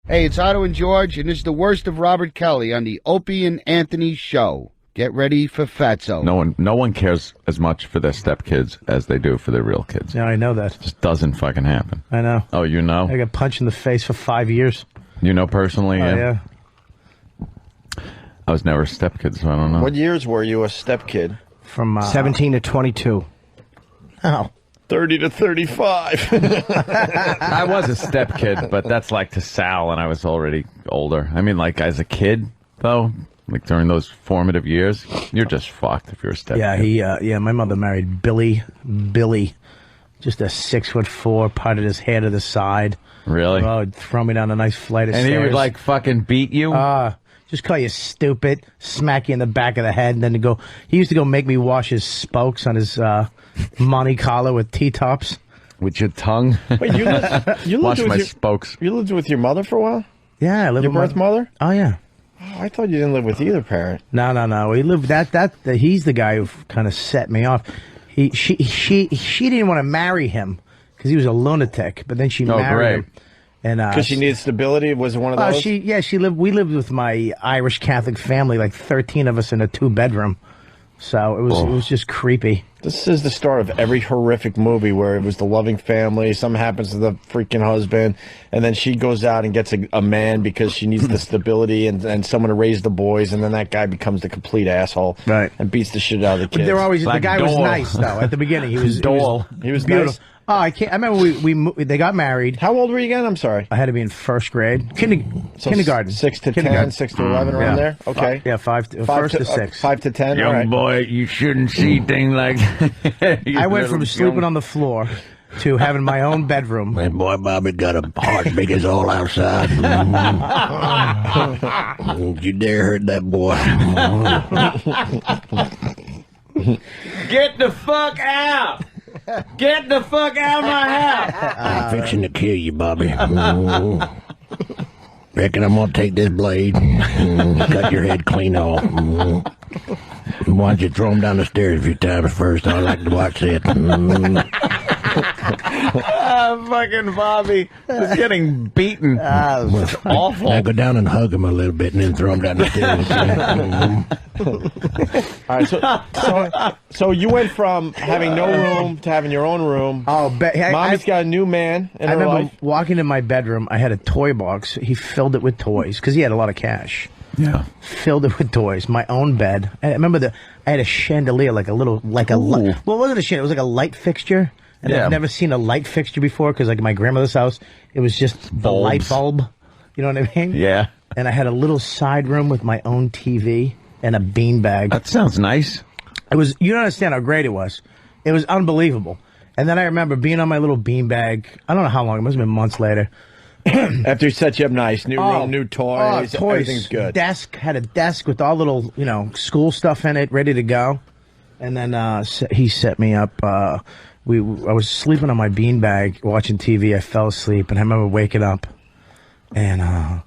Hey, it's Otto and George, and this is the worst of Robert Kelly on the Opie and Anthony Show. Get ready for Fatso. No one cares as much for their stepkids as they do for their real kids. Yeah, I know that. It just doesn't fucking happen. I know. Oh, you know? I got punched in the face for 5 years. You know personally? Oh, yeah. I was never a stepkid, so I don't know. What years were you a stepkid? From 17 to 22. Oh. 30 to 35. I was a stepkid, but that's like to Sal, and I was already older. I mean, like, as a kid, though, like during those formative years, you're just fucked if you're a stepkid. Yeah, my mother married Billy, just a 6'4", parted his hair to the side. Really? Oh, he'd throw me down a nice flight of And stairs. he would, like, fucking beat you? Just call you stupid, smack you in the back of the head, and then he used to go make me wash his spokes on his Monte Carlo with T-tops. With your tongue? Wait, you lived Wash with my your, spokes. You lived with your mother for a while? Yeah, I lived Your with birth mother? Oh, yeah. Oh, I thought you didn't live with either parent. No. We lived he's the guy who kind of set me off. She didn't want to marry him because he was a lunatic, but then she married him. Because she needed stability? Was it one of those? We lived with my Irish Catholic family, like 13 of us in a 2-bedroom. So it was just creepy. This is the start of every horrific movie where it was the loving family, something happens to the freaking husband, and then she goes out and gets a man because she needs the stability and someone to raise the boys, and then that guy becomes the complete asshole. Right. And beats the shit out of the kids. But they're always, Like the guy was nice, though, at the beginning. He was He was beautiful. nice. Oh, I remember they got married. How old were you again? I'm sorry. I had to be in first grade. Kindergarten. 6 to 10, Kindergarten. 6 to 11 around there? Okay. First to 6. 5 to 10, all right. boy, you shouldn't see things like I went from sleeping on the floor to having my own bedroom. That boy Bobby got a heart big as all outside. Don't you dare hurt that boy. Get the fuck out! Get the fuck out of my house! I'm fixing to kill you, Bobby. Reckon I'm gonna take this blade, cut your head clean off. Why don't you throw him down the stairs a few times first? I like to watch it. Fucking Bobby was getting beaten. It's awful. Now go down and hug him a little bit and then throw him down the stairs. All right, so you went from having no room to having your own room. Oh, Mommy's got a new man in I her remember life. walking in my bedroom. I had a toy box. He filled it with toys because he had a lot of cash. Yeah. Filled it with toys. My own bed. I remember I had a chandelier, like a light. Well, it wasn't a chandelier. It was like a light fixture. And I've never seen a light fixture before because, like, my grandmother's house, it was just the light bulb. You know what I mean? Yeah. And I had a little side room with my own TV and a beanbag. That sounds nice. It was. You don't understand how great it was. It was unbelievable. And then I remember being on my little beanbag. I don't know how long. It must have been months later. After he set you up nice, new room, new toys, everything's good. Had a desk with all little, school stuff in it, ready to go. And then he set me up. I was sleeping on my beanbag, watching TV. I fell asleep, and I remember waking up, and I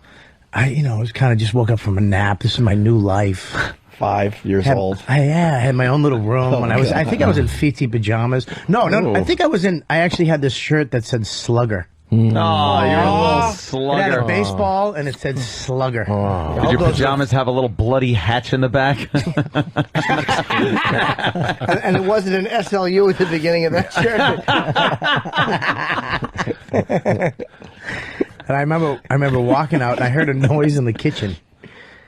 was kind of just woke up from a nap. This is my new life. 5 years old. I had my own little room, and I think I was in Fiti pajamas. No, I think I actually had this shirt that said Slugger. Oh, you're a little slugger. It had a baseball, and it said Slugger. Did your pajamas have a little bloody hatch in the back? And it wasn't an SLU at the beginning of that shirt. And I remember walking out, and I heard a noise in the kitchen,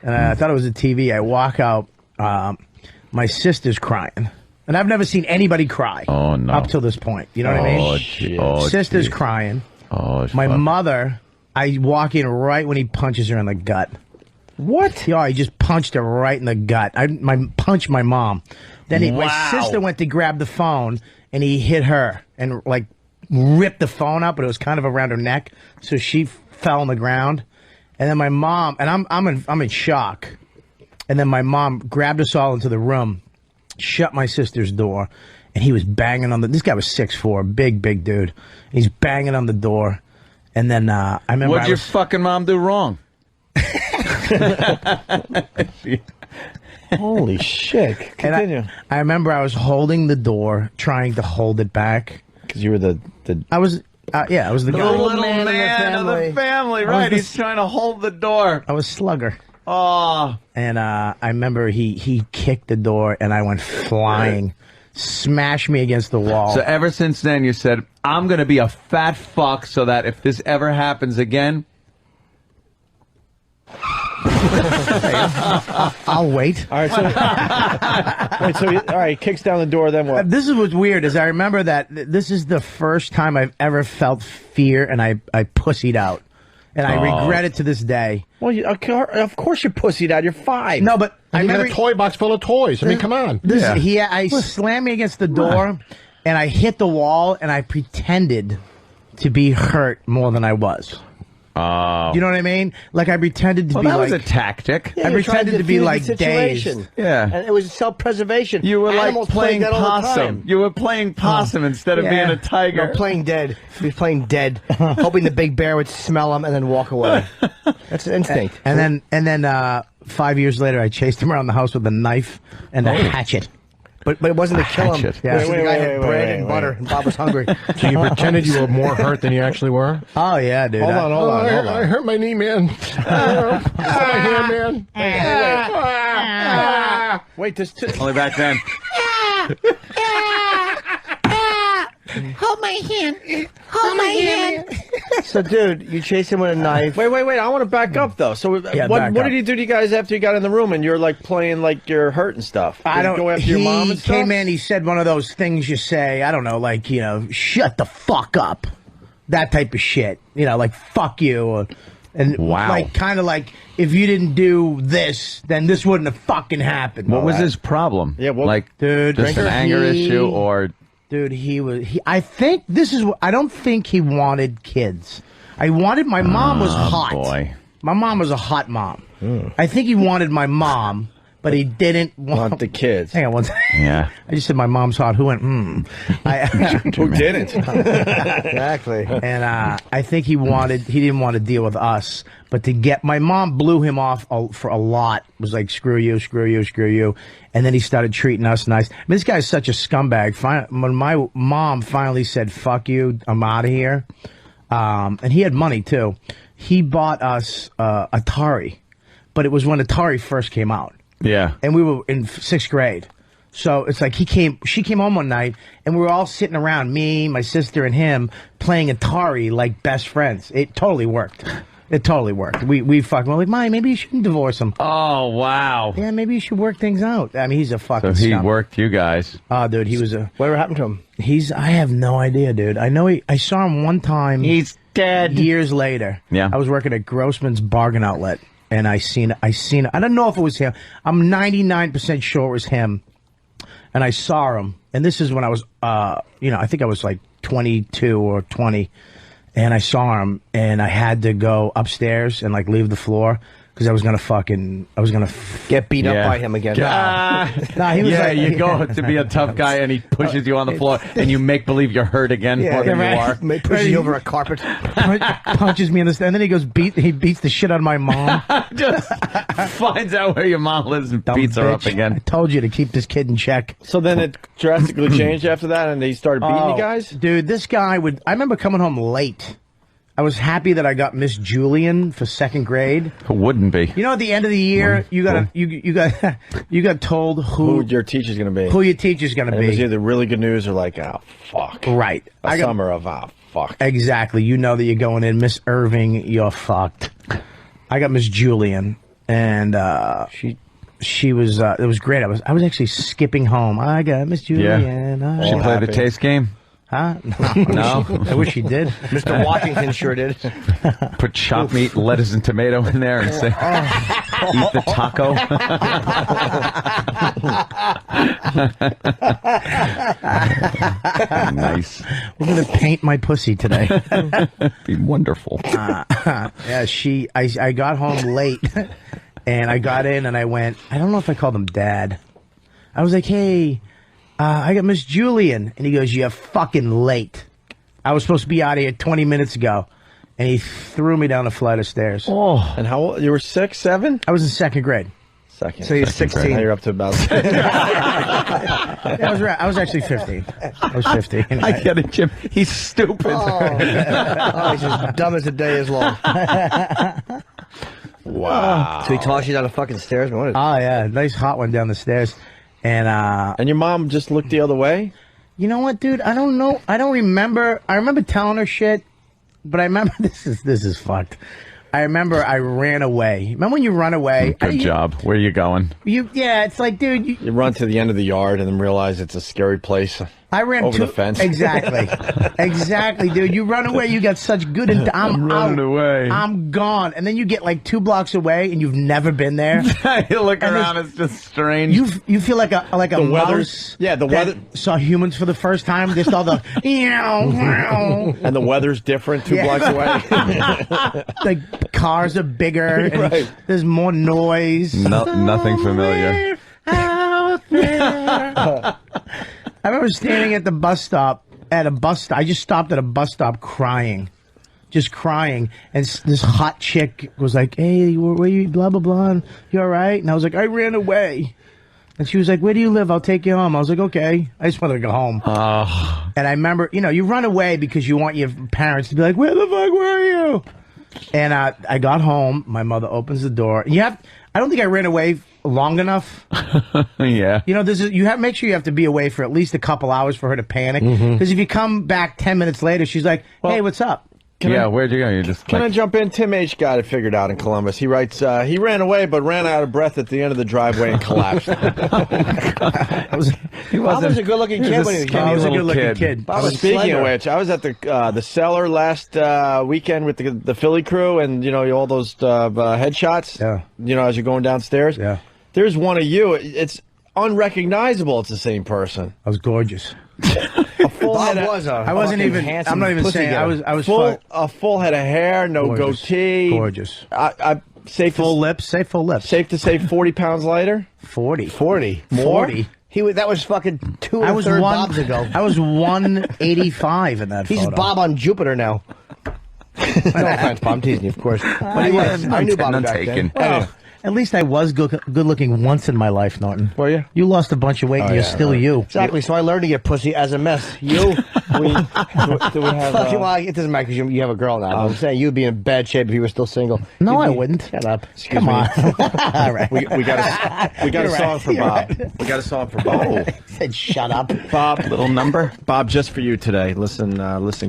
and I thought it was a TV. I walk out, my sister's crying, and I've never seen anybody cry. Oh, no. Up till this point, you know what I mean? Sister's crying. Oh, my mother, I walk in right when he punches her in the gut. What? Yeah, he just punched her right in the gut. I punched my mom. Then my sister went to grab the phone, and he hit her and like ripped the phone up, but it was kind of around her neck, so she fell on the ground. And then my mom, and I'm in shock. And then my mom grabbed us all into the room, shut my sister's door, and he was banging on this guy was 6'4", big dude. And he's banging on the door. And then I remember What'd your fucking mom do wrong? Holy shit. Continue. I remember I was holding the door, trying to hold it back. Because you were the I was the guy. Little man of the family, right? He's trying to hold the door. I was Slugger. Oh. And I remember he kicked the door, and I went flying, smashed me against the wall. So ever since then, you said, I'm going to be a fat fuck so that if this ever happens again... I'll wait. All right, so all right, kicks down the door. Then what? This is what's weird is I remember that this is the first time I've ever felt fear, and I pussied out, and I regret it to this day. Well, of course you're pussied out. You're 5. No, but I You got remember a toy box full of toys. I mean, come on. I slammed me against the door, and I hit the wall, and I pretended to be hurt more than I was. Oh. You know what I mean? Like I pretended to be that like was a tactic. I pretended to be like dazed. Yeah. And it was self-preservation. You were Animals like playing that all the possum. time. You were playing possum instead of being a tiger. No, playing dead. He was playing dead, hoping the big bear would smell him and then walk away. That's an instinct. And then 5 years later, I chased him around the house with a knife and a hatchet. But it wasn't to kill him. hatchet. Yeah. The guy had bread and butter, and Bob was hungry. So you pretended you were more hurt than you actually were? Oh yeah, dude. Hold on. I hurt my knee, man. I hurt my hand, man. Wait, this. Only back then. Hold my hand. Hold my hand. So, dude, you chased him with a knife. Wait. I want to back up though. So, Yeah, what back did up. he do to you guys after you got in the room and you're like playing like you're hurt and stuff? I Did he don't. go after He your mom and stuff? came in. He said one of those things you say. I don't know, like shut the fuck up, that type of shit. Like fuck you, and Wow. like kind of like if you didn't do this, then this wouldn't have fucking happened. What was his problem? Yeah, well, like, dude, just an anger issue or... Dude, I think this is. I don't think he wanted kids. My mom was hot. Boy. My mom was a hot mom. I think he wanted my mom, but he didn't Want the kids. Hang on one second. Yeah. I just said my mom's hot. Who went, Who didn't? Exactly. And I think he didn't want to deal with us, but to get, my mom blew him off for a lot. Was like, screw you, screw you, screw you. And then he started treating us nice. I mean, this guy's such a scumbag. When my mom finally said, fuck you, I'm out of here. And he had money too. He bought us Atari, but it was when Atari first came out. Yeah. And we were in 6th grade. So it's like she came home one night and we were all sitting around, me, my sister, and him, playing Atari like best friends. It totally worked. It totally worked. We fucking were like, Mom, maybe you shouldn't divorce him. Oh, wow. Yeah, maybe you should work things out. I mean, he's a fucking So he scum. worked you guys. Oh, dude, he was a... Whatever happened to him? I have no idea, dude. I know I saw him one time. He's dead. Years later. Yeah. I was working at Grossman's Bargain Outlet, and I seen I don't know if it was him. I'm 99% sure it was him. And I saw him, and this is when I was, I think I was like 22 or 20, and I saw him, and I had to go upstairs and like leave the floor because I was gonna Get beat up Yeah. by him again. Nah, he was like, you go to be a tough guy and he pushes you on the floor and you make believe you're hurt again more than you are. May push you over a carpet. punches me in the and then he goes he beats the shit out of my mom. Just finds out where your mom lives and Dumb beats her up bitch. I again. told you to keep this kid in check. So then it drastically changed after that, and they started beating you guys. Dude, this guy would. I remember coming home late. I was happy that I got Miss Julian for 2nd grade. Who wouldn't be? You know, at the end of the year, you got told Who your teacher's gonna be? who your teacher's gonna And it was be. either really good news or like, oh fuck. Right. A summer of fuck. Exactly. You know that you're going in, Miss Irving. You're fucked. I got Miss Julian, and she was. It was great. I was actually skipping home. I got Miss Julian. She played happy. the taste game? Huh? No. I wish she did. Mr. Washington sure did. Put chopped meat, lettuce, and tomato in there and say, eat the taco. Nice. We're gonna paint my pussy today. Be wonderful. Yeah, I got home late, and I got in, and I went. I don't know if I called him Dad. I was like, "Hey, I got Miss Julian," and he goes, "You're fucking late. I was supposed to be out of here 20 minutes ago," and he threw me down a flight of stairs. And how old? You were 6, 7? I was in 2nd grade. Second. So you're Second 16. Now you're up to about. I was actually 15. I was 15. I get it, Jim. He's stupid. Oh, he's as dumb as the day is long. Wow. So he tossed you down the fucking stairs? What is Oh yeah, nice hot one down the stairs. And And your mom just looked the other way? you know what, dude? I don't know. I don't remember. I remember telling her shit, but I remember this is fucked. I remember I ran away. Remember when you run away? Good job. Where you going? Yeah, it's like, dude. You run to the end of the yard and then realize it's a scary place. I ran over the fence. Exactly, exactly, dude. You run away. You got such good. I'm running out. away. I'm gone. And then you get like 2 blocks away, and you've never been there. You look And around. It's just strange. You feel like a The mouse. weather's- yeah, the that weather- saw humans for the first time. Just all the And the weather's different 2 blocks away. like cars are bigger. And Right. there's more noise. Nothing familiar. Out there. I remember standing at the bus stop. I just stopped at a bus stop crying. Just crying. And this hot chick was like, hey, where you, blah, blah, blah. And, you all right? And I was like, I ran away. And she was like, where do you live? I'll take you home. I was like, okay. I just wanted to go home. And I remember, you run away because you want your parents to be like, where the fuck were you? And I got home. My mother opens the door. I don't think I ran away long enough. Yeah. Make sure you have to be away for at least a couple hours for her to panic. Because if you come back 10 minutes later, she's like, hey, what's up? Where'd you go? You just Can I jump in? Tim H. got it figured out in Columbus. He writes, he ran away but ran out of breath at the end of the driveway and collapsed. He was a good-looking kid when he was young. I was a good-looking kid. Speaking of which, I was at the Cellar last weekend with the Philly crew, and all those headshots. Yeah. As you're going downstairs. Yeah. There's one of you. It's unrecognizable. It's the same person. I was gorgeous. A full Bob head of, was a I wasn't fucking even. handsome I'm not even pussy saying. getter. I was a full head of hair, no gorgeous. goatee. Gorgeous. I safe Full lips. Say full lips. Safe to say, 40 pounds lighter. 40. 40. More? 40. That was fucking 2 I and was third one. Bobs ago. I was 185 in that He's photo. Bob on Jupiter now. No offense, Bob. I'm teasing you, of course. But he was. I knew Bob none back taken. then. Well, at least I was good looking once in my life, Norton. Were you? You lost a bunch of weight, and you're still you. Exactly. So I learned to get pussy as a mess. You. Do we have? Fuck you, well, it doesn't matter because you have a girl now. But I'm saying you'd be in bad shape if you were still single. No, You'd I be- wouldn't. Shut up. Come on. All right. We got a You're song right. for You're Bob. right. We got a song for Bob. He said, "Shut up." Bob, little number. Bob, just for you today. Listen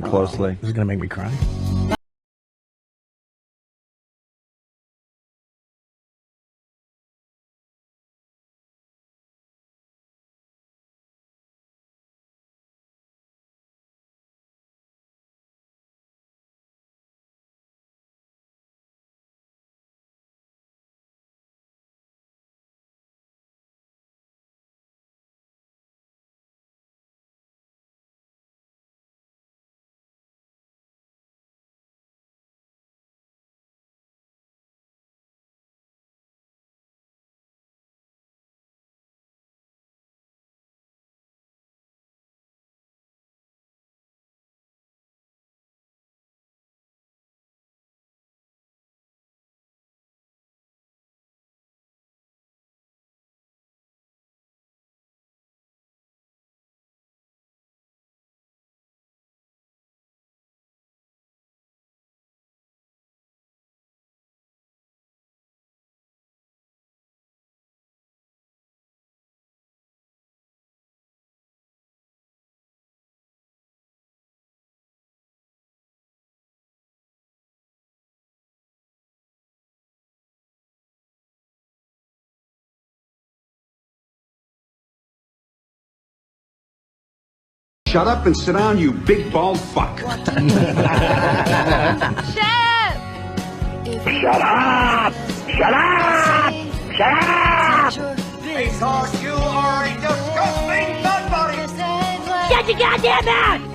closely. This is gonna make me cry. Shut up and sit down, you big bald fuck. Shut Shut up! Shut up! Shut up! Because you are a disgusting nobody! Shut your goddamn mouth!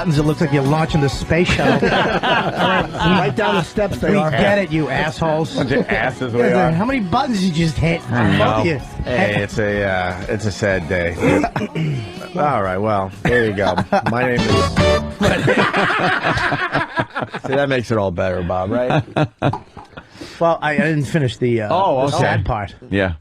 buttons, it looks like you're launching the space shuttle. Right down the steps they We are. get it, you assholes. Bunch of asses we are. How many buttons you just hit? I know. Both of you. Hey, it's a sad day. All right, well, there you go. My name is. See, that makes it all better, Bob, right? Well, I didn't finish the Oh, the okay. sad part. Yeah.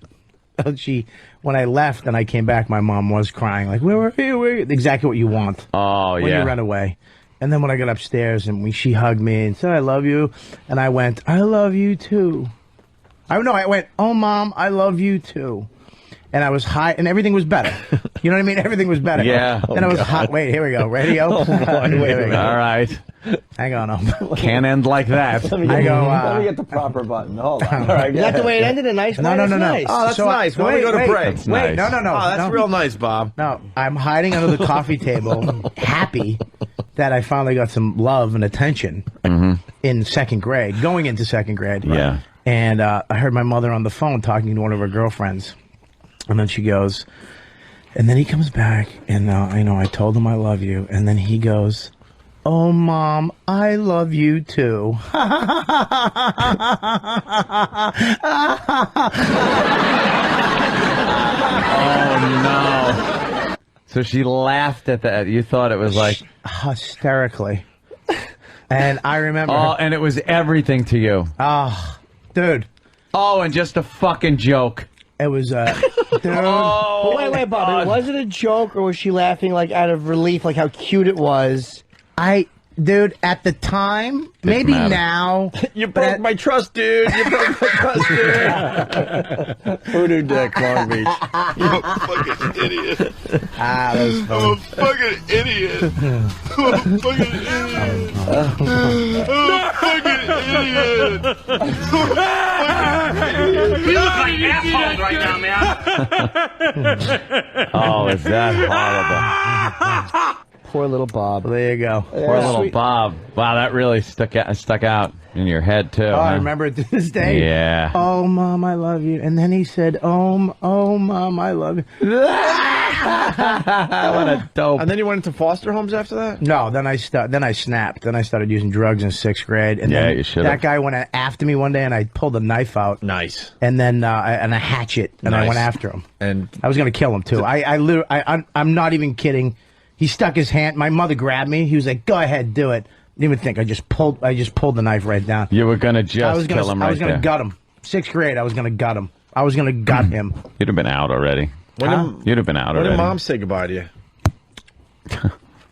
When I left and I came back, my mom was crying, like, where were you? Exactly what you want Oh, when you run away. And then when I got upstairs and she hugged me and said, I love you. And I went, I love you too. I went, oh, Mom, I love you too. And I was high, and everything was better. You know what I mean? Everything was better. Yeah. Then I was hot. Wait, here we go. Radio. Wait a minute. All right. Hang on. Can't end like that. Let me get the proper button. Hold on. All right, Is that the way it ended? A nice way? No. That's nice. Oh, that's So nice. Why don't we go to break? That's Wait, nice. no. Oh, that's real nice, Bob. No, I'm hiding under the coffee table, happy that I finally got some love and attention in second grade, going into second grade. Yeah. And I heard my mother on the phone talking to one of her girlfriends. And then she goes, and then he comes back, and I told him I love you. And then he goes, oh, Mom, I love you too. Oh, no. So she laughed at that. You thought it was like... Hysterically. And I remember. Oh, and it was everything to you. Dude, Oh, and just a fucking joke. it was, dude. Oh, Wait, Bob. Was it a joke, or was she laughing like out of relief, like how cute it was? Dude, at the time, maybe matter. now. You broke my trust, dude. You broke my trust, dude. Voodoo Dick, Long Beach. fucking idiot. That was I'm a fucking idiot. I'm a fucking idiot. I'm a fucking idiot. You look like assholes right now, man. Oh, is that horrible? Poor little Bob. There you go. Poor little sweet. Bob. Wow, that really stuck out in your head, too. Oh, I huh? remember it to this day. Yeah. Oh, Mom, I love you. And then he said, oh, Mom, I love you. What a dope. And then you went into foster homes after that? No, then I snapped. Then I started using drugs in sixth grade. And Yeah, then you should've. that guy went after me one day, and I pulled a knife out. Nice. And then and a hatchet, and I Nice. went after him. And I was going to kill him, too. I'm not even kidding. He stuck his hand. My mother grabbed me. He was like, go ahead, do it. Didn't even think. I just pulled the knife right down. You were going to just kill him I right was going to there. gut him. Sixth grade, I was going to gut him. I was going to gut him. You'd have been out already. You'd have been out when already. did Mom say goodbye to you?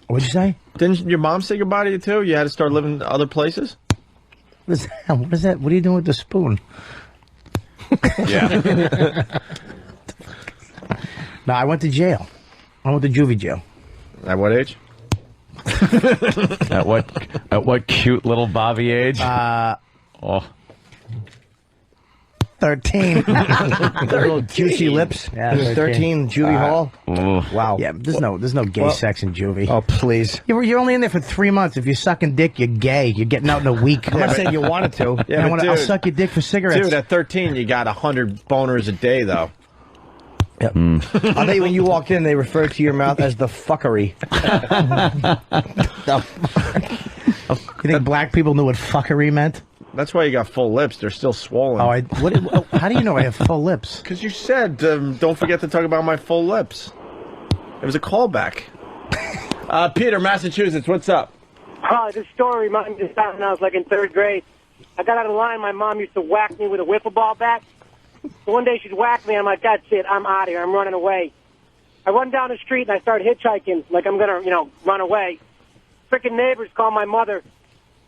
What'd you say? Didn't your mom say goodbye to you, too? You had to start living other places? What is that? What is that? What are you doing with the spoon? Yeah. No, I went to jail. I went to juvie jail. At what age? At what cute little Bobby age? Oh. 13. Little juicy lips. Yeah, 13, juvie hall. Ooh. Wow. Yeah, there's no gay sex in juvie. Oh, please. You're only in there for 3 months. If you're sucking dick, you're gay. You're getting out in a week. I'm not saying you wanted to. Yeah, but I'll dude, suck your dick for cigarettes. dude, at 13, you got 100 boners a day, though. Yep. I'll bet you when you walked in, they referred to your mouth as the fuckery. You think black people knew what fuckery meant? That's why you got full lips. They're still swollen. How do you know I have full lips? Because you said, don't forget to talk about my full lips. It was a callback. Peter, Massachusetts, what's up? Oh, this story reminds me of when I was like in third grade. I got out of line. My mom used to whack me with a wiffle ball bat. So one day she'd whack me, and I'm like, that's it. I'm out of here. I'm running away. I run down the street, and I start hitchhiking like I'm going to, run away. Frickin' neighbors call my mother.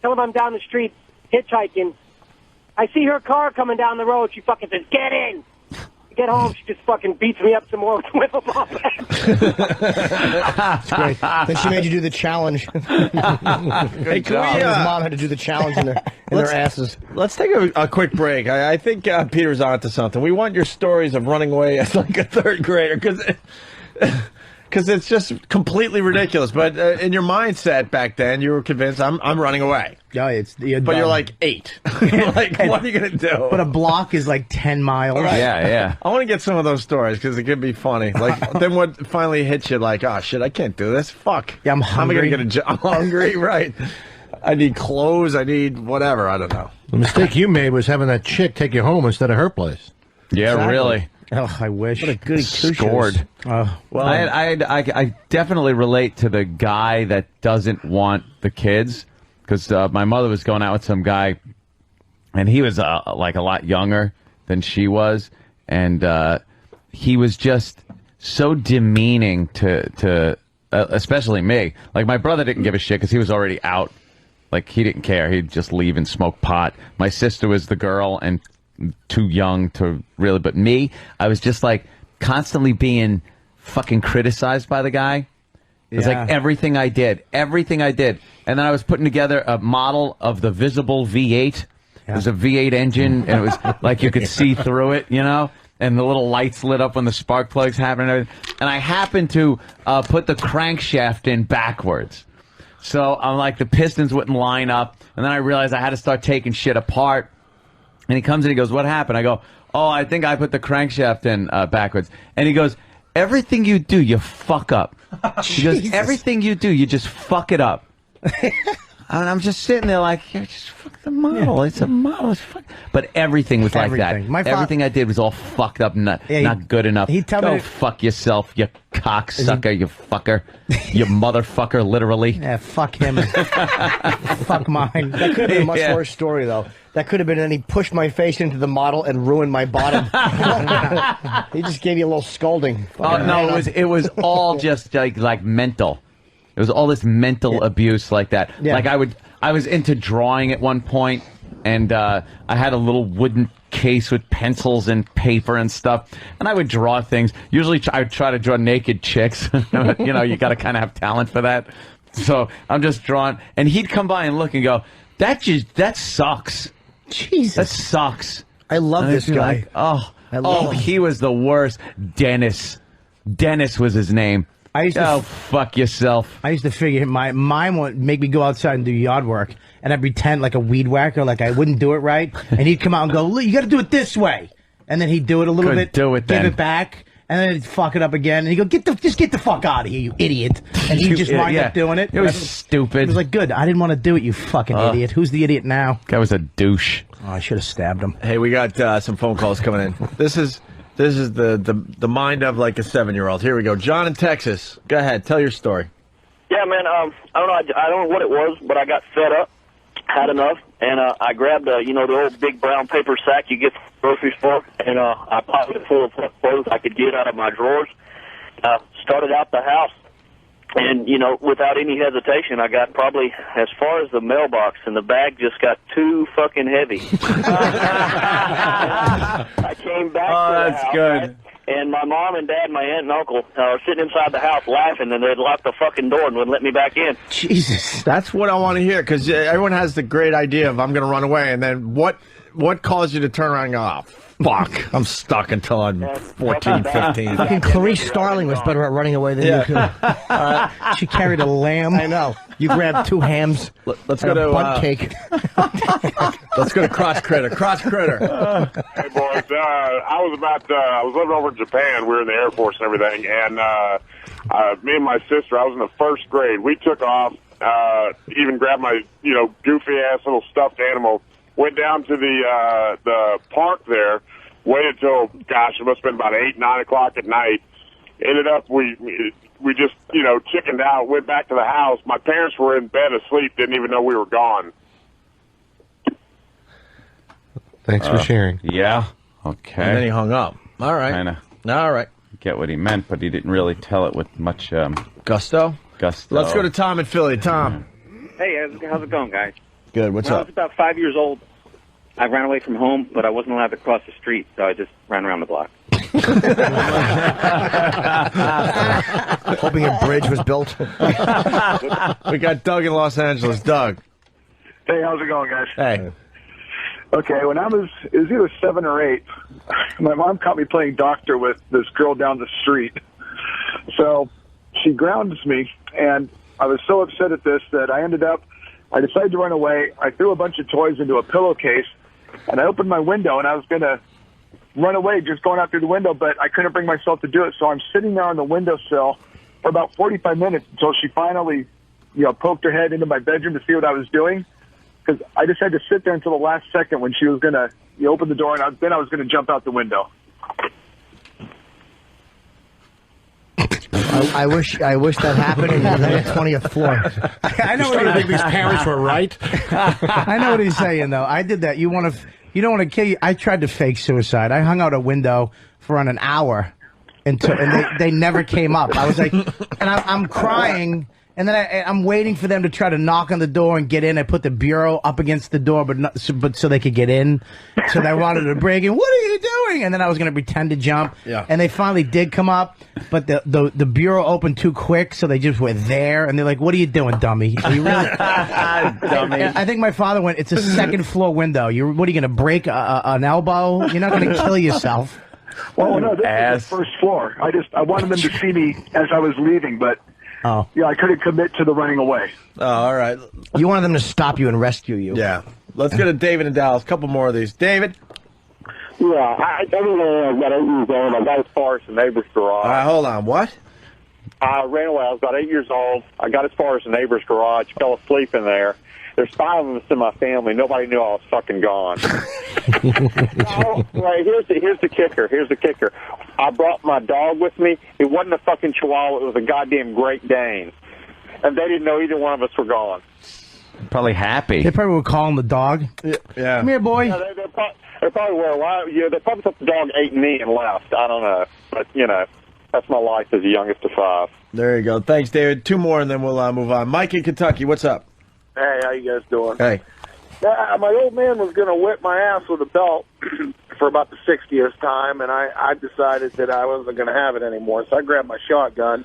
Tell them I'm down the street hitchhiking. I see her car coming down the road. She fucking says, get in. I get home, she just fucking beats me up some more with a wiffle ball bat. That's great. Then she made you do the challenge. Hey, can we, His mom had to do the challenge in their asses. let's take a quick break. I think Peter's on to something. We want your stories of running away as like a third grader, because Because it's just completely ridiculous. But in your mindset back then, you were convinced I'm running away. Yeah, but you're like 8. Like, what are you gonna do? But a block is like 10 miles. Right. Yeah. I want to get some of those stories because it could be funny. Like, then what finally hits you? Like, oh shit, I can't do this. Fuck. Yeah, I'm hungry. How am I gonna get a job? I'm hungry. Right. I need clothes. I need whatever. I don't know. The mistake you made was having that chick take you home instead of her place. Yeah, Exactly. really. Oh, I wish. What a goody Scored. Well, I definitely relate to the guy that doesn't want the kids because my mother was going out with some guy, and he was like a lot younger than she was, and he was just so demeaning to especially me. Like my brother didn't give a shit because he was already out. Like he didn't care. He'd just leave and smoke pot. My sister was the girl and too young to really, but me, I was just like constantly being fucking criticized by the guy. It was like everything I did. And then I was putting together a model of the visible V8. It was a V8 engine, and it was like you could see through it, you know? And the little lights lit up when the spark plugs happened. And I happened to put the crankshaft in backwards. So I'm like, the pistons wouldn't line up. And then I realized I had to start taking shit apart. And he comes in, he goes, what happened? I go, oh, I think I put the crankshaft in backwards. And he goes, everything you do, you fuck up. He goes, everything you do, you just fuck it up. And I'm just sitting there like, yeah, just fuck the model. Yeah. It's a model. It's fuck. But everything was like that. Everything I did was all fucked up, not good enough. He'd tell Go me fuck yourself, you cocksucker, you fucker. You motherfucker, literally. Yeah, fuck him. Fuck mine. That could have been a much worse story, though. That could have been, and he pushed my face into the model and ruined my bottom. He just gave you a little scolding. Oh, no, it was all just like mental. It was all this mental abuse like that. Yeah. Like I was into drawing at one point, and I had a little wooden case with pencils and paper and stuff, and I would draw things. Usually I would try to draw naked chicks. You know, you got to kind of have talent for that. So I'm just drawing, and he'd come by and look and go, that sucks. Jesus. That sucks. I love this guy. Like, he was the worst. Dennis was his name. Fuck yourself. I used to figure my mom would make me go outside and do yard work, and I'd pretend like a weed whacker, like I wouldn't do it right, and he'd come out and go, "Look, you got to do it this way," and then he'd do it a little bit, do it then. give it back, and then he'd fuck it up again, and he'd go, just get the fuck out of here, you idiot," and he'd just wind up doing it. It was stupid. It was like, good, I didn't want to do it, you fucking idiot. Who's the idiot now? Guy was a douche. Oh, I should have stabbed him. Hey, we got some phone calls coming in. This is the mind of like a 7-year-old. Here we go. John in Texas. Go ahead. Tell your story. Yeah, man. I don't know. I don't know what it was, but I got fed up, had enough, and I grabbed the old big brown paper sack you get from the grocery store, and I popped it full of clothes I could get out of my drawers. Started out the house, and without any hesitation, I got probably as far as the mailbox, and the bag just got too fucking heavy. I came back to the house, good. right? And my mom and dad, my aunt and uncle are sitting inside the house laughing, and they'd locked the fucking door and wouldn't let me back in. Jesus. That's what I want to hear, because everyone has the great idea of I'm going to run away, and then what caused you to turn around and go, oh, fuck, I'm stuck until I'm 14, 15. Fucking Clarice Starling was better at running away than you could. She carried a lamb. I know. You grabbed 2 hams. Let's go to butt cake. Let's go to Cross Critter. Hey boys, I was living over in Japan. We were in the Air Force and everything, and me and my sister, I was in the 1st grade. We took off, even grabbed my goofy ass little stuffed animal, went down to the park there, waited till it must have been about 8, 9 o'clock at night. Ended up we just chickened out, went back to the house. My parents were in bed asleep, didn't even know we were gone. Thanks for sharing. Yeah. Okay. And then he hung up. All right. Kinda All right. get what he meant, but he didn't really tell it with much Gusto? gusto. Let's go to Tom in Philly. Tom. Hey, how's it going, guys? Good. What's when I up? was about 5 years old, I ran away from home, but I wasn't allowed to cross the street, so I just ran around the block. Hoping a bridge was built. We got Doug in Los Angeles. Doug. Hey, how's it going, guys? Hey. Okay, when it was either 7 or 8, my mom caught me playing doctor with this girl down the street. So she grounds me, and I was so upset at this that I decided to run away. I threw a bunch of toys into a pillowcase, and I opened my window, and I was going to run away, just going out through the window, but I couldn't bring myself to do it. So I'm sitting there on the windowsill for about 45 minutes until she finally, poked her head into my bedroom to see what I was doing. Because I just had to sit there until the last second when she was going to open the door, and then I was going to jump out the window. I wish that happened in the 20th floor. I know what think these parents were right. I know what he's saying, though. I did that. You don't want to kill you. I tried to fake suicide. I hung out a window for around an hour, and they never came up. I was like, and I'm crying. And then I'm waiting for them to try to knock on the door and get in. I put the bureau up against the door, but so they could get in. So they wanted to break in. What are you doing? And then I was going to pretend to jump. Yeah. And they finally did come up, but the bureau opened too quick, so they just were there. And they're like, "What are you doing, dummy? Are you really?" Dummy. I think my father went, "It's a second floor window. What are you going to break an elbow? You're not going to kill yourself." Well, no, this was the first floor. I wanted them to see me as I was leaving, but. Oh. Yeah, I couldn't commit to the running away. Oh, all right. You wanted them to stop you and rescue you. Yeah. Let's go to David in Dallas. A couple more of these. David? Yeah, I was about 8 years old. I got as far as the neighbor's garage. All right, hold on. What? I ran away. I was about 8 years old. I got as far as the neighbor's garage, fell asleep in there. There's 5 of us in my family. Nobody knew I was fucking gone. Right, here's the kicker. Here's the kicker. I brought my dog with me. It wasn't a fucking Chihuahua. It was a goddamn Great Dane. And they didn't know either one of us were gone. Probably happy. They probably were calling the dog. Yeah. Come here, boy. Yeah, they probably were. Well, they probably thought the dog ate me and left. I don't know. But, that's my life as the youngest of 5. There you go. Thanks, David. 2 more, and then we'll move on. Mike in Kentucky, what's up? Hey, how you guys doing? Hey. My old man was going to whip my ass with a belt for about the 60th time, and I decided that I wasn't going to have it anymore. So I grabbed my shotgun,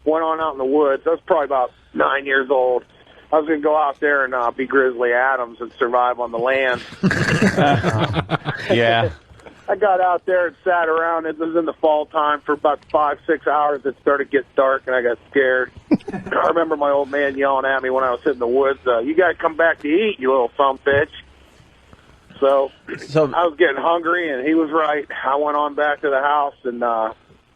went on out in the woods. I was probably about 9 years old. I was going to go out there and be Grizzly Adams and survive on the land. Yeah. I got out there and sat around. It was in the fall time for about 5-6 hours. It started to get dark, and I got scared. I remember my old man yelling at me when I was sitting in the woods, "You got to come back to eat, you little son bitch." So I was getting hungry, and he was right. I went on back to the house, and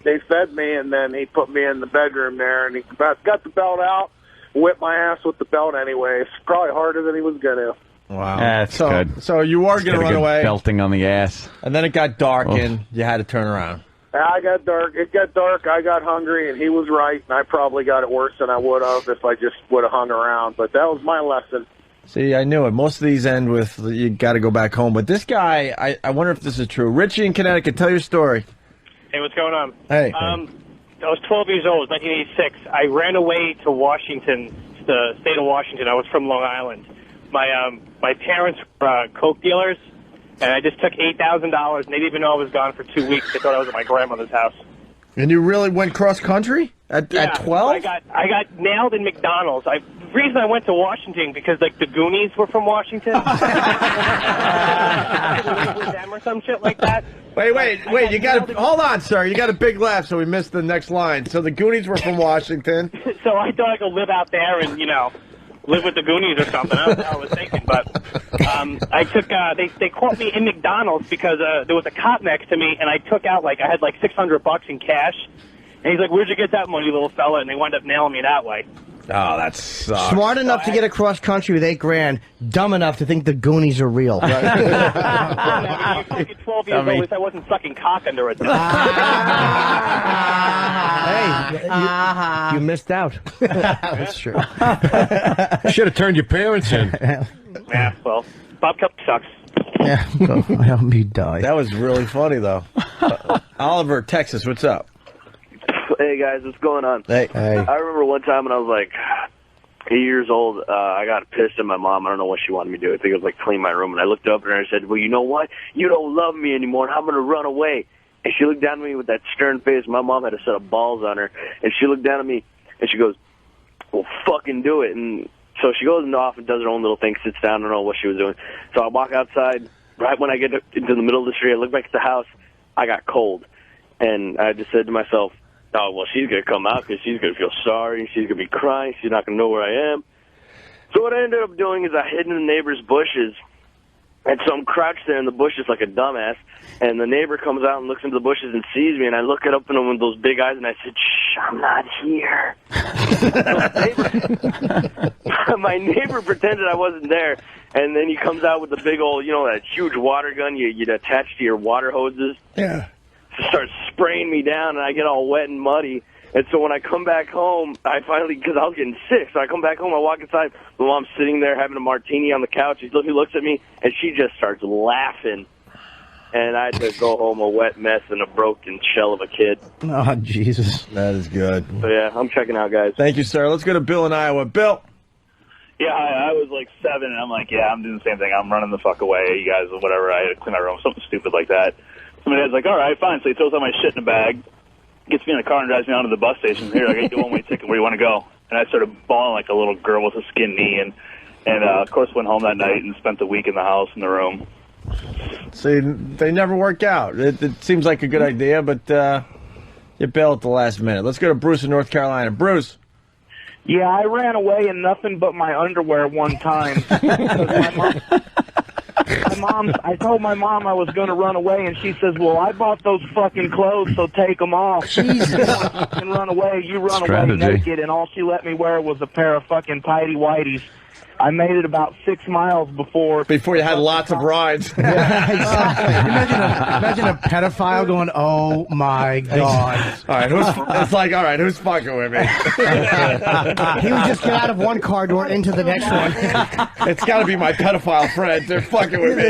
they fed me, and then he put me in the bedroom there, and he got the belt out, whipped my ass with the belt anyways. Probably harder than he was going to. Wow. That's good. So you are going to run away. Belting on the ass. And then it got dark, and you had to turn around. I got dark. It got dark. I got hungry, and he was right, and I probably got it worse than I would have if I just would have hung around. But that was my lesson. See, I knew it. Most of these end with you got to go back home. But this guy, I wonder if this is true. Richie in Connecticut, tell your story. Hey, what's going on? Hey. I was 12 years old, 1986. I ran away to Washington, the state of Washington. I was from Long Island. My parents were coke dealers, and I just took $8,000, and they didn't even know I was gone for 2 weeks. They thought I was at my grandmother's house. And you really went cross country at 12? I got nailed in McDonald's. The reason I went to Washington because the Goonies were from Washington. With them or some shit like that. Wait! You got hold on, sir. You got a big laugh, so we missed the next line. So the Goonies were from Washington. So I thought I could live out there and live with the Goonies or something. I don't know what I was thinking, but I took. They caught me in McDonald's because there was a cop next to me, and I took out I had $600 in cash, and he's like, "Where'd you get that money, little fella?" And they wound up nailing me that way. Oh, that sucks. Smart enough to get across country with $8,000. Dumb enough to think the Goonies are real. You're fucking 12 years old. At least I wasn't sucking cock under a Hey, you missed out. That's true. Should have turned your parents in. Yeah, well, Bob Kelly sucks. Yeah, I hope he died. That was really funny, though. Oliver, Texas, what's up? Hey, guys, what's going on? Hey. I remember one time when I was 8 years old, I got pissed at my mom. I don't know what she wanted me to do. I think it was clean my room. And I looked up at her and I said, "Well, you know what? You don't love me anymore, and I'm going to run away." And she looked down at me with that stern face. My mom had a set of balls on her. And she looked down at me and she goes, "Well, fucking do it." And so she goes off and does her own little thing, sits down. I don't know what she was doing. So I walk outside. Right when I get into the middle of the street, I look back at the house. I got cold. And I just said to myself, oh, well, she's going to come out because she's going to feel sorry. She's going to be crying. She's not going to know where I am. So what I ended up doing is I hid in the neighbor's bushes. And so I'm crouched there in the bushes like a dumbass. And the neighbor comes out and looks into the bushes and sees me. And I look up at him with those big eyes and I said, shh, I'm not here. My neighbor pretended I wasn't there. And then he comes out with the big old, that huge water gun you'd attach to your water hoses. Yeah. Starts spraying me down, and I get all wet and muddy. And so when I come back home, I finally, because I was getting sick, so I come back home, I walk inside, my mom's sitting there having a martini on the couch. He looks at me, and she just starts laughing. And I had to go home a wet mess and a broken shell of a kid. Oh, Jesus. That is good. So, yeah, I'm checking out, guys. Thank you, sir. Let's go to Bill in Iowa. Bill. Yeah, I was like 7, and I'm like, yeah, I'm doing the same thing. I'm running the fuck away, you guys, or whatever. I had to clean my room, something stupid like that. So my dad's like, all right, fine. So he throws all my shit in a bag, gets me in the car and drives me down to the bus station. Here, I got you a one-way ticket. Where do you want to go? And I started bawling like a little girl with a skinned knee, and of course went home that night and spent the week in the house in the room. See, they never work out. It seems like a good idea, but you bail at the last minute. Let's go to Bruce in North Carolina. Bruce. Yeah, I ran away in nothing but my underwear one time. I told my mom I was going to run away, and she says, well, I bought those fucking clothes, so take them off. Jesus. And run away. You run away naked, and all she let me wear was a pair of fucking tighty-whities. I made it about 6 miles before you had lots of rides. Yeah, exactly. Imagine a pedophile going, "Oh my God!" All right, it's like, all right, who's fucking with me? He would just get out of one car door into the next one. It's got to be my pedophile friends. They're fucking with me.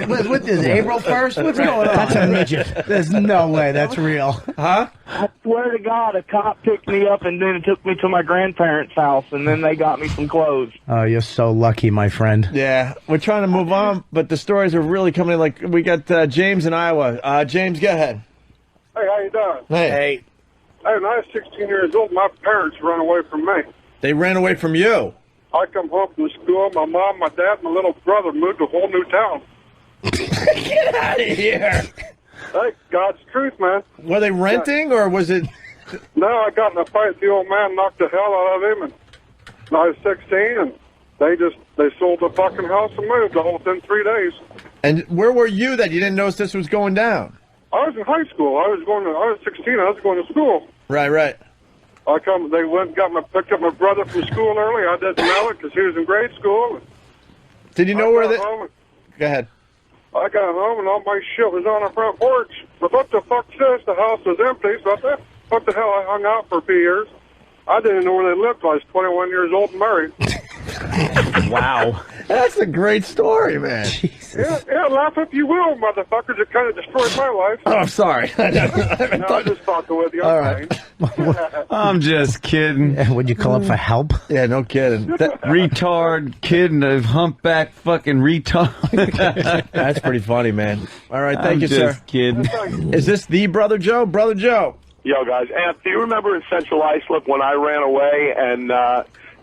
What is April 1st? What's going on? That's a midget. There's no way that's real. Huh? I swear to God, a cop picked me up and then took me to my grandparents' house, and then they got me some clothes. Oh, you're so lucky, my friend. Yeah, we're trying to move on, but the stories are really coming in. Like, we got James in Iowa. James, go ahead. Hey, how you doing? Hey. Hey, when I was 16 years old, my parents ran away from me. They ran away from you? I come home from school, my mom, my dad, and my little brother moved to a whole new town. Get out of here. Hey, God's truth, man. Were they renting, or was it... No, I got in a fight. The old man knocked the hell out of him, and I was 16, and they sold the fucking house and moved all within 3 days. And where were you that you didn't notice this was going down? I was in high school. I was 16. I was going to school. Right. They went and picked up my brother from school early. I didn't know it because he was in grade school. Did you know where they... Go ahead. I got home and all my shit was on the front porch. But what the fuck says the house was empty, so I thought, what the hell, I hung out for a few years. I didn't know where they lived. I was 21 years old and married. Wow. That's a great story, man. Yeah, laugh if you will, motherfuckers. It kind of destroyed my life. Oh, I'm sorry. No, I'm just fucking with you. All right. I'm just kidding. Would you call up for help? Yeah, no kidding. Retard kid and a humpback fucking retard. That's pretty funny, man. All right, thank you, sir. Just kidding. Is this the Brother Joe? Brother Joe. Yo, guys, do you remember in Central Islip when I ran away and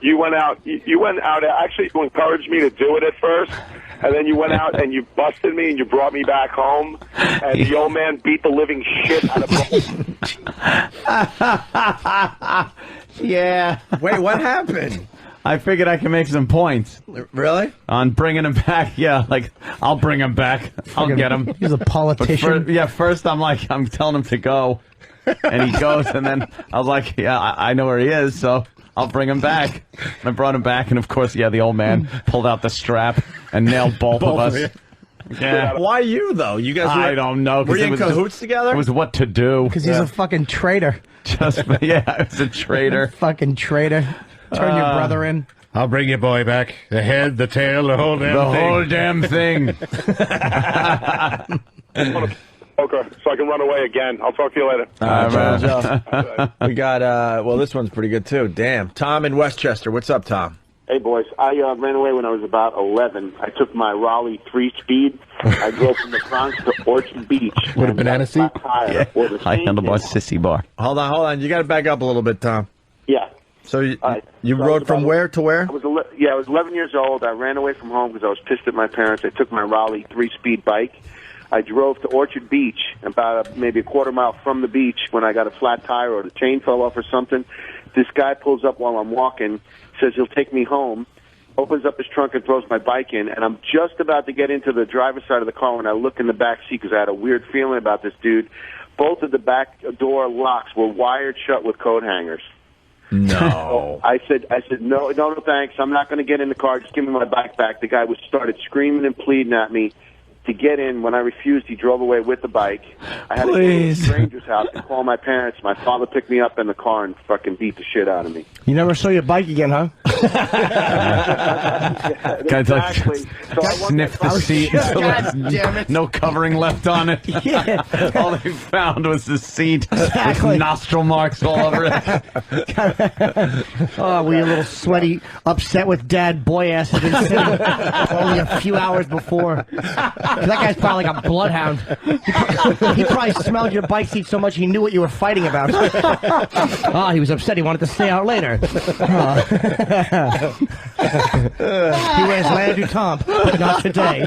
you went out? You went out actually to encourage me to do it at first, and then you went out and you busted me and you brought me back home, and the old man beat the living shit out of me. Yeah. Wait, what happened? I figured I can make some points. Really? On bringing him back, yeah. Like, I'll bring him back. I'll get him. He's a politician. First I'm telling him to go. And he goes, and then I was like, yeah, I know where he is, so I'll bring him back. And I brought him back, and of course, yeah, the old man pulled out the strap and nailed both of us. Yeah. Why you, though? You guys I don't know. Were you in cahoots together? It was what to do. Because he's a fucking traitor. Yeah, I was a traitor. Fucking traitor. Turn your brother in. I'll bring your boy back. The head, the tail, the whole damn thing. The whole damn thing. Okay, so I can run away again. I'll talk to you later. All right, we got, well, this one's pretty good, too. Damn. Tom in Westchester. What's up, Tom? Hey, boys. I ran away when I was about 11. I took my Raleigh 3-speed. I drove from the Bronx to Orchard Beach. With a banana seat? Yeah, high handlebar sissy bar. Hold on. You got to back up a little bit, Tom. Yeah. So you rode from where to where? I was 11 years old. I ran away from home because I was pissed at my parents. I took my Raleigh 3-speed bike. I drove to Orchard Beach, about maybe a quarter mile from the beach, when I got a flat tire or the chain fell off or something. This guy pulls up while I'm walking, says he'll take me home, opens up his trunk and throws my bike in, and I'm just about to get into the driver's side of the car when I look in the back seat because I had a weird feeling about this dude. Both of the back door locks were wired shut with coat hangers. No. I said, no, thanks. I'm not going to get in the car. Just give me my bike back. The guy started screaming and pleading at me to get in. When I refused, he drove away with the bike. I had to go to a stranger's house and call my parents. My father picked me up in the car and fucking beat the shit out of me. You never saw your bike again, huh? Guys Exactly. So I sniff the seat. God damn it. No covering left on it. Yeah. All they found was the seat Exactly. with nostril marks all over it. Oh, were you a little sweaty, upset with Dad? Boy ass had been sitting only a few hours before. That guy's probably like a bloodhound. He probably smelled your bike seat so much he knew what you were fighting about. Oh, he was upset. He wanted to stay out later. Oh. He wears Landry Tomp, but not today.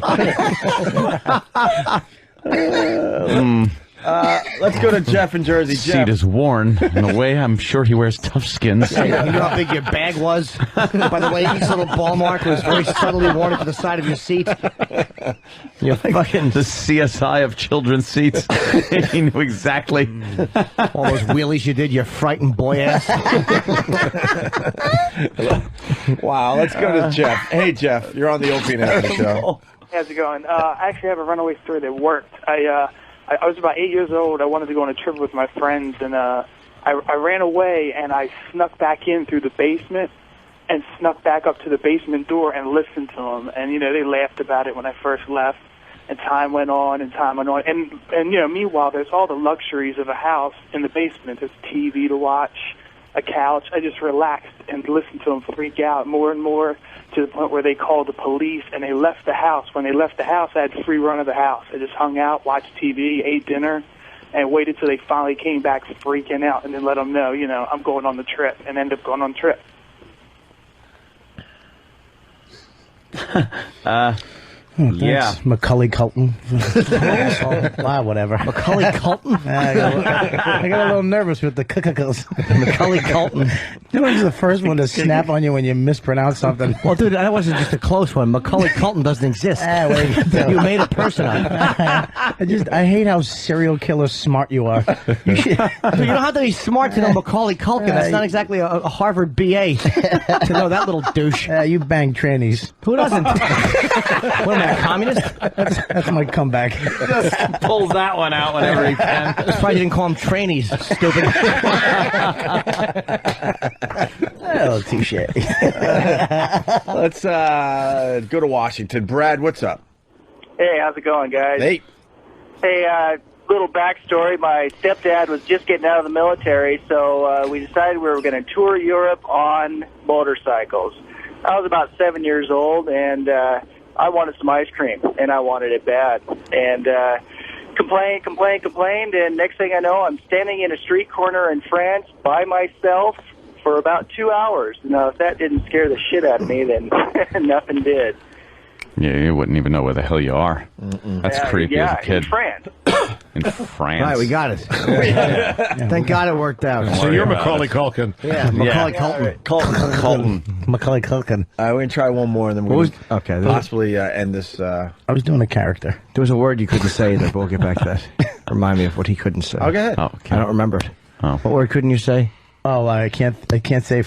Let's go to Jeff in Jersey. Seat Jeff. is worn. In a way, I'm sure he wears tough skins. You know how big your bag was? By the way, each little ball mark was very subtly worn into the side of your seat. You're fucking the CSI of children's seats. He knew exactly. All those wheelies you did, you frightened boy ass. Wow, let's go to Jeff. Hey, Jeff, you're on the Opie and Anthony show. How's it going? I actually have a runaway story that worked. I was about 8 years old. I wanted to go on a trip with my friends, and I ran away, and I snuck back in through the basement and snuck back up to the basement door and listened to them. And, you know, they laughed about it when I first left, and time went on and time went on. And you know, meanwhile, there's all the luxuries of a house in the basement. There's TV to watch, a couch. I just relaxed and listened to them freak out more and more, to the point where they called the police and they left the house. When they left the house, I had free run of the house. I just hung out, watched TV, ate dinner, and waited till they finally came back freaking out, and then let them know, you know, I'm going on the trip, and ended up going on the trip. Yeah. Macaulay Culkin. Wow, whatever. Macaulay Culkin? I got a little nervous with the cuckoo-cuckles. Macaulay Culkin. You know, he's the first one to snap on you when you mispronounce something. Well, dude, that wasn't just a close one. Macaulay Culkin doesn't exist. You made a person up. I hate how serial killer smart you are. You don't have to be smart to know Macaulay Culkin. That's not exactly a Harvard BA to know that little douche. You bang trannies. Who doesn't? What am I, a communist? That's my comeback. Just pulls that one out whenever he can. That's why you didn't call them trainees, stupid. Oh, touche. Let's go to Washington. Brad, what's up? Hey, how's it going, guys? Hey. Hey, little backstory. My stepdad was just getting out of the military, so we decided we were going to tour Europe on motorcycles. I was about 7 years old, and I wanted some ice cream, and I wanted it bad. And complained, and next thing I know, I'm standing in a street corner in France by myself for about 2 hours. Now, if that didn't scare the shit out of me, then nothing did. Yeah, you wouldn't even know where the hell you are. That's creepy as a kid. In France. In France. Right, we got it. Thank God it worked out. So you're Macaulay Culkin. Yeah, Macaulay Culkin. Culkin. Macaulay Culkin. We're going to try one more, and then we're going to possibly end this. I was doing a character. There was a word you couldn't say there, but we'll get back to that. Remind me of what he couldn't say. Oh, go ahead. Oh, okay. I don't remember it. Oh. What word couldn't you say? Oh, I can't say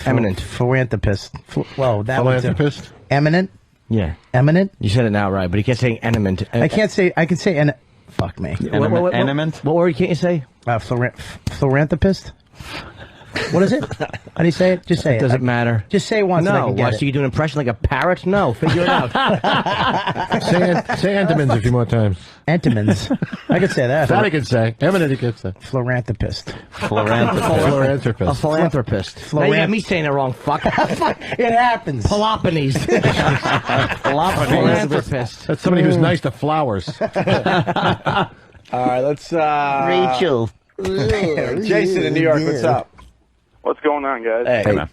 Eminent. Philanthropist. Well, that Philanthropist? Eminent? Yeah. Eminent? You said it now right, but he can't say eminent. I can't say, I can say, fuck me. Eminent? What word can't you say? Philanthropist? What is it? How do you say it? Just say it. Does it matter? Just say it once. No. Why? So you do an impression like a parrot? No. Figure it out. Say Entenmann's a few more times. Entenmann's. I could say that. That I can say. Eminent, he could say. Philanthropist. Philanthropist. A philanthropist. Now you got me saying it wrong, fuck. It happens. Peloponnese. Philanthropist. That's somebody who's nice to flowers. All right, let's. Rachel. Jason in New York, what's up? What's going on, guys? Hey. man.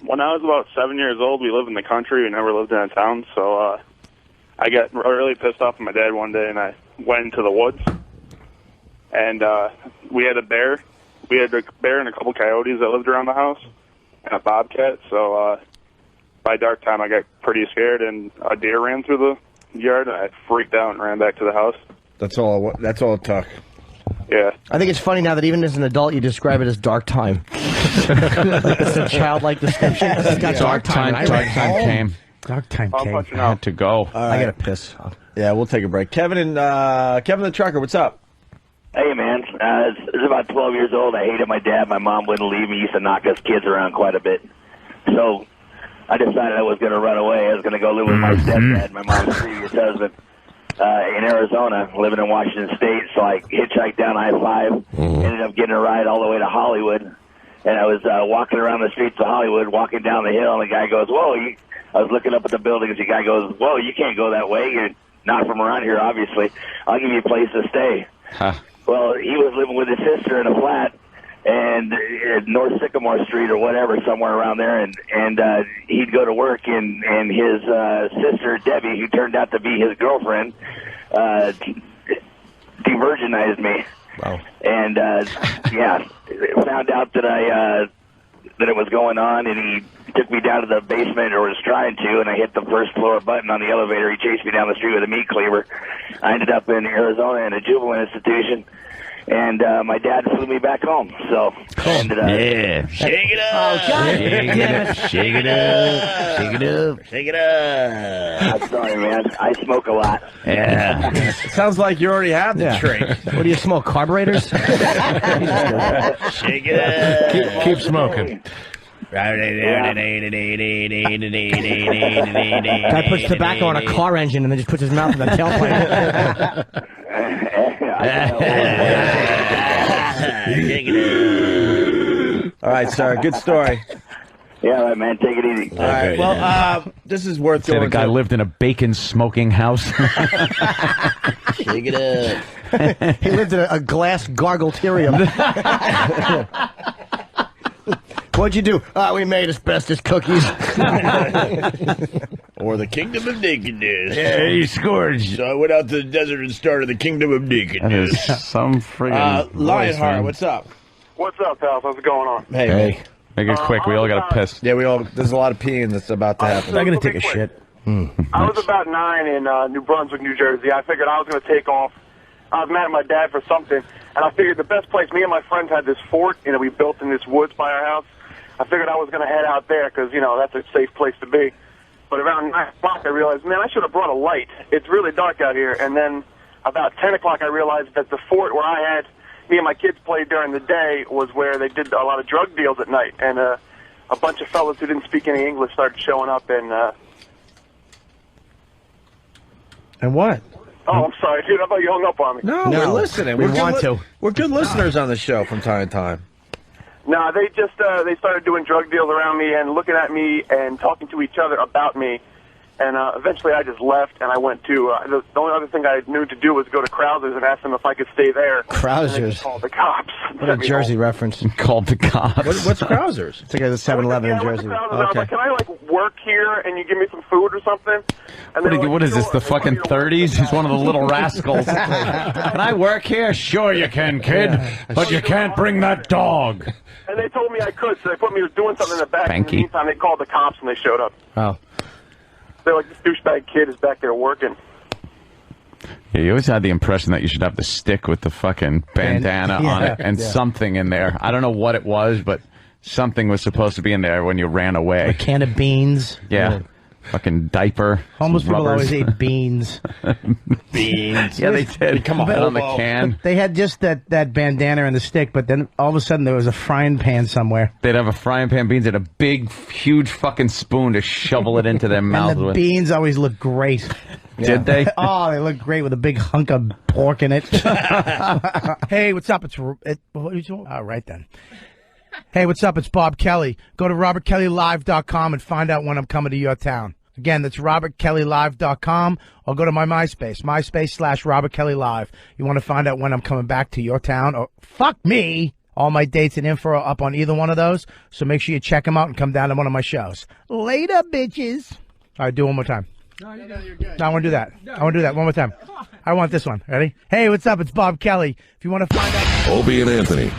When I was about 7 years old, we lived in the country. We never lived in a town, so I got really pissed off at my dad one day, and I went into the woods, and we had a bear. We had a bear and a couple coyotes that lived around the house, and a bobcat. So by dark time, I got pretty scared, and a deer ran through the yard, and I freaked out and ran back to the house. That's all it took. Yeah. I think it's funny now that even as an adult, you describe it as dark time. Like it's a childlike description. It's got Dark time came. Dark time came. I had to go. I gotta piss. Yeah, we'll take a break. Kevin the trucker, what's up? Hey, man. I was about 12 years old. I hated my dad. My mom wouldn't leave me. He used to knock us kids around quite a bit. So I decided I was going to run away. I was going to go live with my stepdad, my mom's previous husband, in Arizona, living in Washington State. So I hitchhiked down I-5, ended up getting a ride all the way to Hollywood. And I was walking around the streets of Hollywood, walking down the hill, and the guy goes, whoa. I was looking up at the buildings. The guy goes, whoa, you can't go that way. You're not from around here, obviously. I'll give you a place to stay. Huh. Well, he was living with his sister in a flat and North Sycamore Street or whatever, somewhere around there, and he'd go to work, and his sister, Debbie, who turned out to be his girlfriend, de-virginized me. Wow. And, found out that that it was going on, and he took me down to the basement, or was trying to, and I hit the first floor button on the elevator. He chased me down the street with a meat cleaver. I ended up in Arizona in a juvenile institution, and my dad flew me back home. So I ended up... Yeah. Shake it up! Oh, God damn it. Shake it up. Shake it up. Shake it up. I'm sorry, man. I smoke a lot. Yeah. Sounds like you already have the trait. What do you smoke, carburetors? Shake it up. Keep smoking. Guy puts tobacco on a car engine and then just puts his mouth in the tailpipe. All right, sir. Good story. Yeah, all right, man. Take it easy. All right. Well, this is worth Said going a guy to. lived in a bacon smoking house. Shake it up. He lived in a glass gargletarium. What'd you do? We made asbestos cookies. Or the Kingdom of Nakedness. Yeah, he scored. So I went out to the desert and started the Kingdom of That Nakedness. is some friggin' Lionheart, what's up? What's up, pals? How's it going on? Hey. Make it quick. We all got to piss. Yeah, there's a lot of peeing that's about to happen. I'm gonna take a shit. I was about 9 in New Brunswick, New Jersey. I figured I was going to take off. I was mad at my dad for something, and I figured the best place, me and my friends had this fort, we built in this woods by our house. I figured I was going to head out there because, that's a safe place to be. But around 9 o'clock, I realized, man, I should have brought a light. It's really dark out here. And then about 10 o'clock, I realized that the fort where I had me and my kids played during the day was where they did a lot of drug deals at night. And a bunch of fellas who didn't speak any English started showing up. And what? Oh, I'm sorry, dude. I thought you hung up on me. No, we're listening. We want to. We're good listeners on the show from time to time. No, they just they started doing drug deals around me and looking at me and talking to each other about me. And eventually I just left, and I went to, the only other thing I knew to do was go to Krauser's and ask them if I could stay there. Krauser's? And they just called the cops. What a Jersey reference. Called the cops. What's Krauser's? It's like a 7-Eleven in Jersey. I was like, can I, work here and you give me some food or something? And What is this, the fucking 30s? He's one of the little rascals. Can I work here? Sure you can, kid. But you can't bring that dog. And they told me I could, so they put me doing something in the back. In the meantime, they called the cops and they showed up. Oh. They're like, this douchebag kid is back there working. Yeah, you always had the impression that you should have the stick with the fucking bandana on it and something in there. I don't know what it was, but something was supposed to be in there when you ran away. A can of beans. Yeah. Fucking diaper. Homeless people rubbers. always ate beans. Beans. Yeah, they did. Come on. On the can. They had just that bandana and the stick, but then all of a sudden there was a frying pan somewhere. They'd have a frying pan, beans, and a big, huge fucking spoon to shovel it into their mouth And the with. beans always looked great. Did they? Oh, they looked great with a big hunk of pork in it. Hey, what's up? What are you doing? All right, then. Hey, what's up? It's Bob Kelly. Go to robertkellylive.com and find out when I'm coming to your town. Again, that's robertkellylive.com, or go to my MySpace, MySpace/RobertKellyLive. You want to find out when I'm coming back to your town, or fuck me. All my dates and info are up on either one of those, so make sure you check them out and come down to one of my shows. Later, bitches. All right, do it one more time. No, I want to do that. I want to do that one more time. I want this one. Ready? Hey, what's up? It's Bob Kelly. If you want to find out... Opie and Anthony.